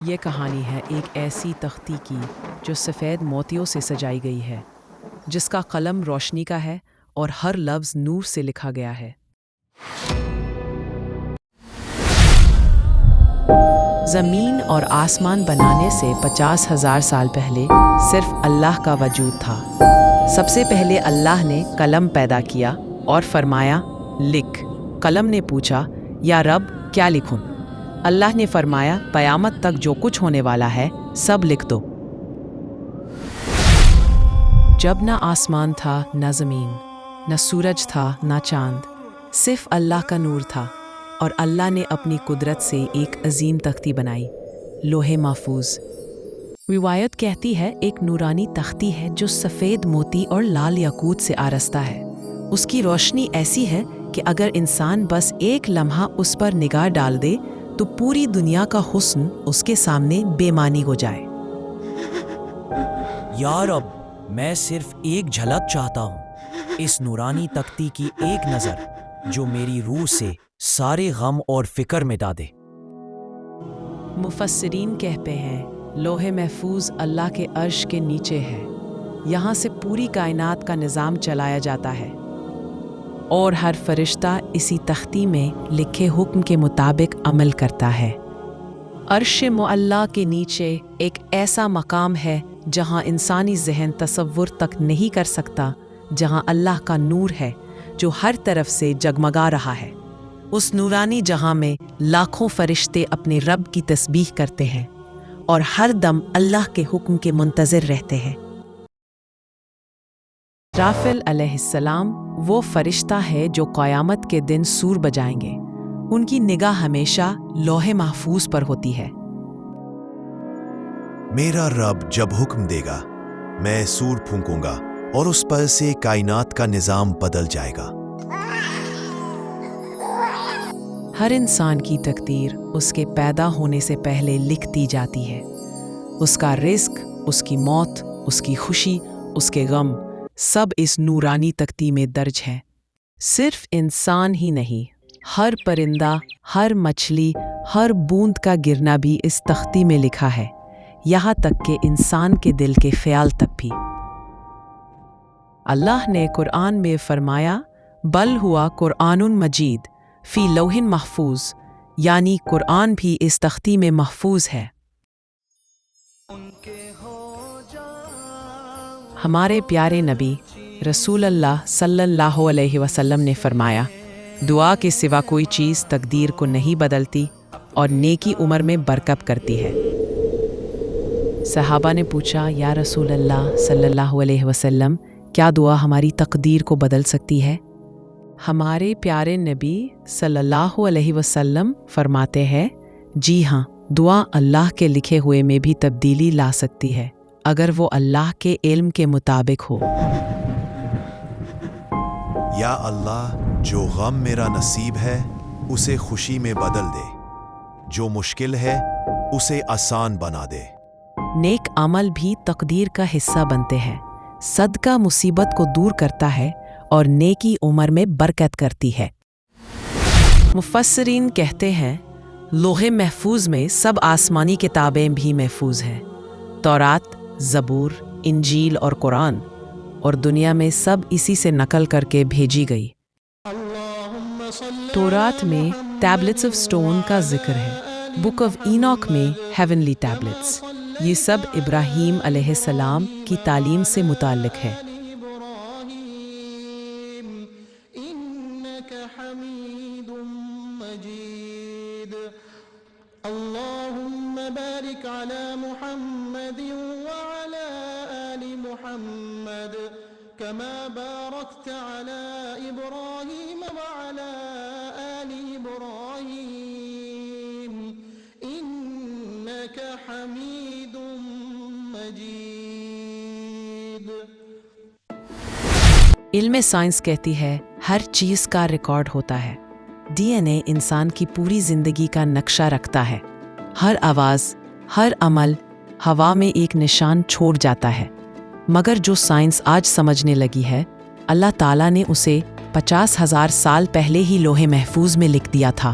یہ کہانی ہے ایک ایسی تختی کی جو سفید موتیوں سے سجائی گئی ہے، جس کا قلم روشنی کا ہے اور ہر لفظ نور سے لکھا گیا ہے۔ زمین اور آسمان بنانے سے 50,000 سال پہلے صرف اللہ کا وجود تھا۔ سب سے پہلے اللہ نے قلم پیدا کیا اور فرمایا، لکھ۔ قلم نے پوچھا، یا رب کیا لکھوں؟ اللہ نے فرمایا، قیامت تک جو کچھ ہونے والا ہے سب لکھ دو۔ جب نہ آسمان تھا نہ زمین، نہ سورج تھا نہ چاند، صرف اللہ کا نور تھا، اور اللہ نے اپنی قدرت سے ایک عظیم تختی بنائی، لوح محفوظ۔ روایت کہتی ہے ایک نورانی تختی ہے جو سفید موتی اور لال یاقوت سے آراستہ ہے۔ اس کی روشنی ایسی ہے کہ اگر انسان بس ایک لمحہ اس پر نگاہ ڈال دے تو پوری دنیا کا حسن اس کے سامنے بے معنی ہو جائے۔ یا رب، میں صرف ایک جھلک چاہتا ہوں، اس نورانی تختی کی ایک نظر جو میری روح سے سارے غم اور فکر مٹا دے۔ مفسرین کہتے ہیں لوح محفوظ اللہ کے عرش کے نیچے ہے، یہاں سے پوری کائنات کا نظام چلایا جاتا ہے، اور ہر فرشتہ اسی تختی میں لکھے حکم کے مطابق عمل کرتا ہے۔ عرش معلیٰ کے نیچے ایک ایسا مقام ہے جہاں انسانی ذہن تصور تک نہیں کر سکتا، جہاں اللہ کا نور ہے جو ہر طرف سے جگمگا رہا ہے۔ اس نورانی جہاں میں لاکھوں فرشتے اپنے رب کی تسبیح کرتے ہیں اور ہر دم اللہ کے حکم کے منتظر رہتے ہیں۔ اسرافیل علیہ السلام وہ فرشتہ ہے جو قیامت کے دن سور بجائیں گے۔ ان کی نگاہ ہمیشہ لوح محفوظ پر ہوتی ہے۔ میرا رب جب حکم دے گا میں سور پھونکوں گا اور اس پر سے کائنات کا نظام بدل جائے گا۔ ہر انسان کی تقدیر اس کے پیدا ہونے سے پہلے لکھ دی جاتی ہے۔ اس کا رزق، اس کی موت، اس کی خوشی، اس کے غم، سب اس نورانی تختی میں درج ہے۔ صرف انسان ہی نہیں، ہر پرندہ، ہر مچھلی، ہر بوند کا گرنا بھی اس تختی میں لکھا ہے، یہاں تک کہ انسان کے دل کے خیال تک بھی۔ اللہ نے قرآن میں فرمایا، بل ہوا قرآن مجید فی لوح محفوظ، یعنی قرآن بھی اس تختی میں محفوظ ہے۔ ہمارے پیارے نبی رسول اللہ صلی اللہ علیہ وسلم نے فرمایا، دعا کے سوا کوئی چیز تقدیر کو نہیں بدلتی اور نیکی عمر میں برکت کرتی ہے۔ صحابہ نے پوچھا، یا رسول اللہ صلی اللہ علیہ وسلم، کیا دعا ہماری تقدیر کو بدل سکتی ہے؟ ہمارے پیارے نبی صلی اللہ علیہ وسلم فرماتے ہیں، جی ہاں، دعا اللہ کے لکھے ہوئے میں بھی تبدیلی لا سکتی ہے، اگر وہ اللہ کے علم کے مطابق ہو۔ یا اللہ، جو غم میرا نصیب ہے اسے خوشی میں بدل دے، جو مشکل ہے اسے آسان بنا دے۔ نیک عمل بھی تقدیر کا حصہ بنتے ہیں۔ صدقہ مصیبت کو دور کرتا ہے اور نیکی عمر میں برکت کرتی ہے۔ مفسرین کہتے ہیں لوح محفوظ میں سب آسمانی کتابیں بھی محفوظ ہیں، تورات، زبور، انجیل اور قرآن، اور دنیا میں سب اسی سے نقل کر کے بھیجی گئی۔ تورات میں ٹیبلٹس آف سٹون کا ذکر ہے، بک آف اینوک میں ہیونلی ٹیبلٹس، یہ سب ابراہیم علیہ السلام کی تعلیم سے متعلق ہے۔ اللهم بارك على محمد وعلى آل محمد كما باركت على إبراهيم وعلى آل إبراهيم إنك حميد مجيد۔ علم سائنس کہتی ہے ہر چیز کا ریکارڈ ہوتا ہے۔ ڈی این اے انسان کی پوری زندگی کا نقشہ رکھتا ہے۔ ہر آواز، ہر عمل ہوا میں ایک نشان چھوڑ جاتا ہے، مگر جو سائنس آج سمجھنے لگی ہے، اللہ تعالیٰ نے اسے 50,000 سال پہلے ہی لوح محفوظ میں لکھ دیا تھا۔